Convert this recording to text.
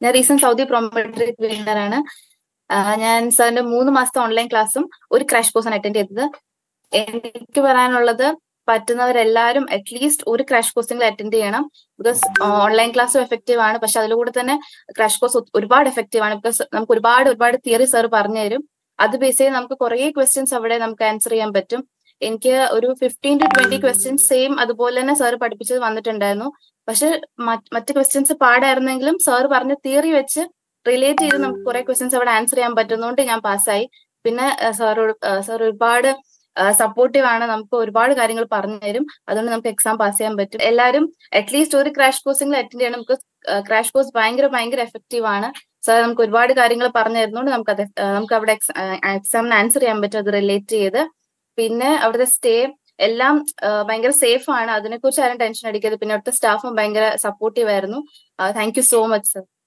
ഞാൻ recent Saudi Prometric വിന്നറാണ്. ഞാൻ സാറിന്റെ 3 മാസത്തെ ഓൺലൈൻ ക്ലാസ്സും ഒരു ക്രാഷ് കോഴ്സാണ് അറ്റൻഡ് ചെയ്തത്. എനിക്ക് പറയാനുള്ളത് പറ്റുന്നവരെല്ലാവരും അറ്റ്ലീസ്റ്റ് ഒരു ക്രാഷ് കോഴ്സെങ്കിലും അറ്റൻഡ് ചെയ്യണം. ബിക്കോസ് ഓൺലൈൻ ക്ലാസ്സും എഫക്റ്റീവ് ആണ്, പക്ഷെ അതിലൂടെ തന്നെ ക്രാഷ് കോഴ്സ് ഒരുപാട് എഫക്റ്റീവ് ആണ്. ബിക്കോസ് നമുക്ക് ഒരുപാട് തിയറി സാർ പറഞ്ഞു തരും. അത് ബേസ് ചെയ്ത് നമുക്ക് കുറെ ക്വസ്റ്റ്യൻസ് അവിടെ നമുക്ക് ആൻസർ ചെയ്യാൻ പറ്റും. എനിക്ക് ഒരു 15 to 20 ക്വസ്റ്റ്യൻസ് സെയിം അതുപോലെ തന്നെ സാർ പഠിപ്പിച്ചത് വന്നിട്ടുണ്ടായിരുന്നു. പക്ഷെ മറ്റ് ക്വസ്റ്റ്യൻസ് പാടായിരുന്നെങ്കിലും സാർ പറഞ്ഞ തിയറി വെച്ച് റിലേറ്റ് ചെയ്ത് നമുക്ക് കുറെ ക്വസ്റ്റ്യൻസ് അവിടെ ആൻസർ ചെയ്യാൻ പറ്റുന്നതുകൊണ്ട് ഞാൻ പാസ്സായി. പിന്നെ സാർ ഒരുപാട് സപ്പോർട്ടീവ് ആണ്, നമുക്ക് ഒരുപാട് കാര്യങ്ങൾ പറഞ്ഞു തരും. അതുകൊണ്ട് നമുക്ക് എക്സാം പാസ് ചെയ്യാൻ പറ്റും. എല്ലാവരും അറ്റ്ലീസ്റ്റ് ഒരു ക്രാഷ് കോഴ്സെങ്കിലും അറ്റൻഡ് ചെയ്യണം. നമുക്ക് ക്രാഷ് കോഴ്സ് ഭയങ്കര എഫക്റ്റീവ് ആണ്. സാർ നമുക്ക് ഒരുപാട് കാര്യങ്ങൾ പറഞ്ഞു തരുന്നതുകൊണ്ട് നമുക്ക് അവിടെ എക്സാമിന് ആൻസർ ചെയ്യാൻ പറ്റും അത് റിലേറ്റ് ചെയ്ത്. പിന്നെ അവിടുത്തെ സ്റ്റേ എല്ലാം ഭയങ്കര സേഫ് ആണ്, അതിനെക്കുറിച്ച് ആരും ടെൻഷൻ അടിക്കരുത്. പിന്നെ അവിടുത്തെ സ്റ്റാഫും ഭയങ്കര സപ്പോർട്ടീവ് ആയിരുന്നു. Thank you so much sir.